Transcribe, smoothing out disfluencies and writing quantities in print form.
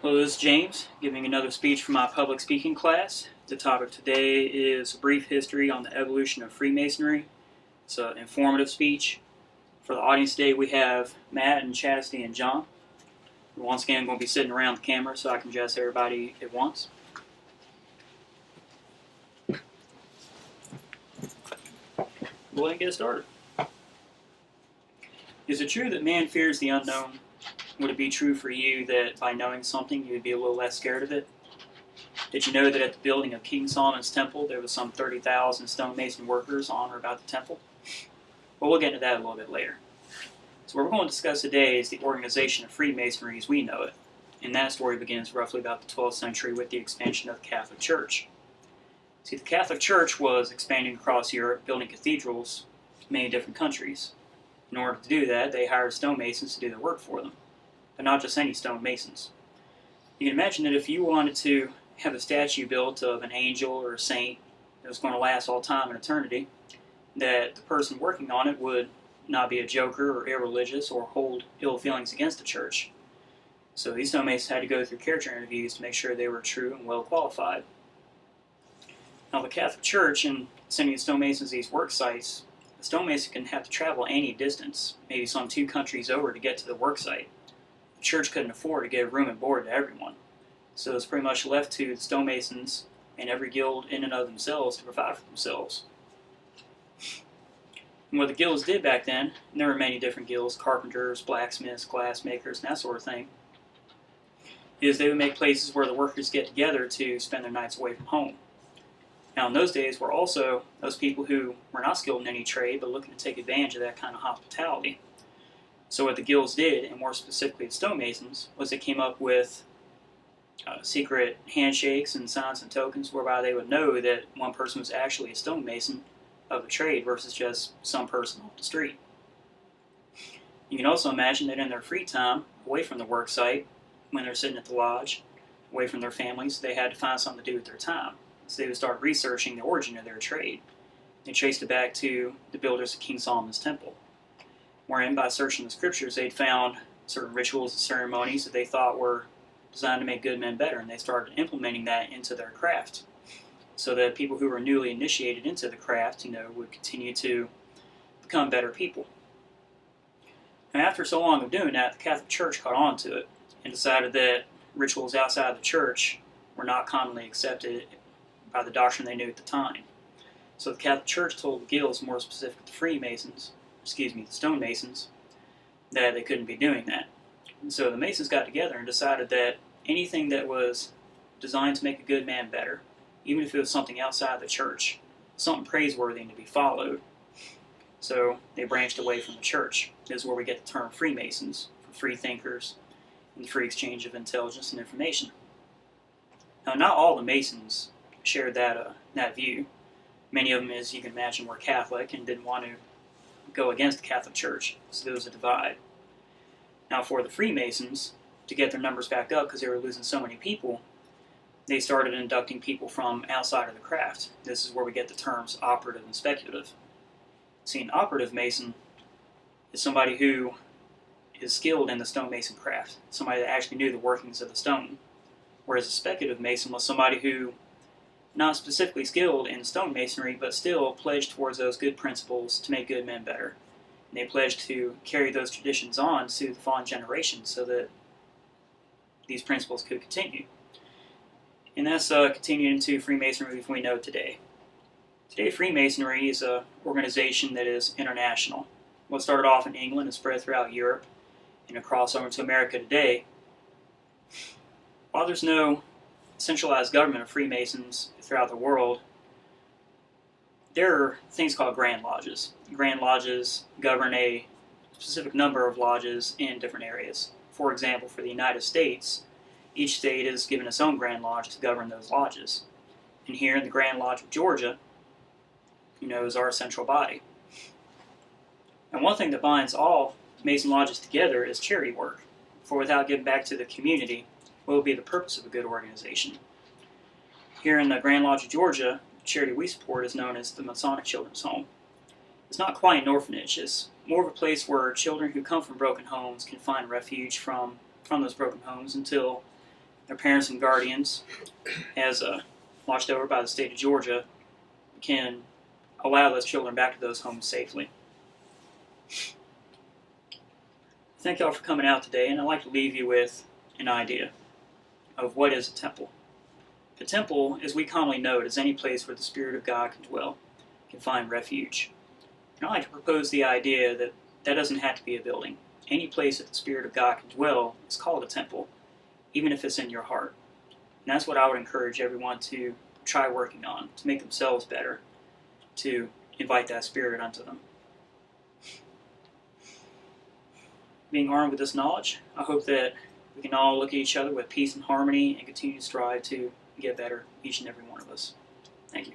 Hello, this is James, giving another speech for my public speaking class. The topic today is a brief history on the evolution of Freemasonry. It's an informative speech. For the audience today, we have Matt and Chastity and John. Once again, I'm going to be sitting around the camera so I can address everybody at once. Go ahead and get started. Is it true that man fears the unknown? Would it be true for you that by knowing something you would be a little less scared of it? Did you know that at the building of King Solomon's temple there was some 30,000 stonemason workers on or about the temple? Well, we'll get into that a little bit later. So what we're going to discuss today is the organization of Freemasonry as we know it. And that story begins roughly about the 12th century with the expansion of the Catholic Church. See, the Catholic Church was expanding across Europe, building cathedrals in many different countries. In order to do that, they hired stonemasons to do their work for them. But not just any stonemasons. You can imagine that if you wanted to have a statue built of an angel or a saint that was going to last all time and eternity, that the person working on it would not be a joker or irreligious or hold ill feelings against the church. So these stonemasons had to go through character interviews to make sure they were true and well qualified. Now the Catholic Church, in sending the stonemasons to these work sites, the stonemason can have to travel any distance, maybe some 2 countries over to get to the work site. The church couldn't afford to give room and board to everyone. So it's pretty much left to the stonemasons and every guild in and of themselves to provide for themselves. And what the guilds did back then, and there were many different guilds, carpenters, blacksmiths, glassmakers, and that sort of thing, is they would make places where the workers get together to spend their nights away from home. Now in those days were also those people who were not skilled in any trade but looking to take advantage of that kind of hospitality. So what the guilds did, and more specifically the stonemasons, was they came up with secret handshakes and signs and tokens whereby they would know that one person was actually a stonemason of the trade versus just some person off the street. You can also imagine that in their free time, away from the work site, when they're sitting at the lodge, away from their families, they had to find something to do with their time. So they would start researching the origin of their trade. They traced it back to the builders of King Solomon's temple, wherein by searching the scriptures they'd found certain rituals and ceremonies that they thought were designed to make good men better, and they started implementing that into their craft so that people who were newly initiated into the craft, would continue to become better people. And after so long of doing that, the Catholic Church caught on to it and decided that rituals outside the church were not commonly accepted by the doctrine they knew at the time. So the Catholic Church told the guilds, more specific to the stonemasons, that they couldn't be doing that. And so the Masons got together and decided that anything that was designed to make a good man better, even if it was something outside the church, something praiseworthy and to be followed. So they branched away from the church. This is where we get the term Freemasons, for free thinkers, and the free exchange of intelligence and information. Now, not all the Masons shared that view. Many of them, as you can imagine, were Catholic and didn't want to go against the Catholic Church, so there was a divide. Now for the Freemasons, to get their numbers back up because they were losing so many people, they started inducting people from outside of the craft. This is where we get the terms operative and speculative. See, an operative Mason is somebody who is skilled in the stonemason craft, somebody that actually knew the workings of the stone, whereas a speculative Mason was somebody who not specifically skilled in stonemasonry, but still pledged towards those good principles to make good men better. And they pledged to carry those traditions on to the following generations so that these principles could continue. And that's continued into Freemasonry as we know today. Today, Freemasonry is an organization that is international. What started off in England and spread throughout Europe and across over to America today. While there's no centralized government of Freemasons throughout the world, there are things called Grand Lodges. Grand Lodges govern a specific number of lodges in different areas. For example, for the United States, each state is given its own Grand Lodge to govern those lodges. And here in the Grand Lodge of Georgia, is our central body. And one thing that binds all Mason lodges together is charity work. For without giving back to the community, what would be the purpose of a good organization? Here in the Grand Lodge of Georgia, the charity we support is known as the Masonic Children's Home. It's not quite an orphanage. It's more of a place where children who come from broken homes can find refuge from those broken homes until their parents and guardians, as watched over by the state of Georgia, can allow those children back to those homes safely. Thank y'all for coming out today, and I'd like to leave you with an idea of what is a temple. A temple, as we commonly know it, is any place where the Spirit of God can dwell, can find refuge. And I'd like to propose the idea that that doesn't have to be a building. Any place that the Spirit of God can dwell is called a temple, even if it's in your heart. And that's what I would encourage everyone to try working on, to make themselves better, to invite that Spirit unto them. Being armed with this knowledge, I hope that we can all look at each other with peace and harmony and continue to strive to get better, each and every one of us. Thank you.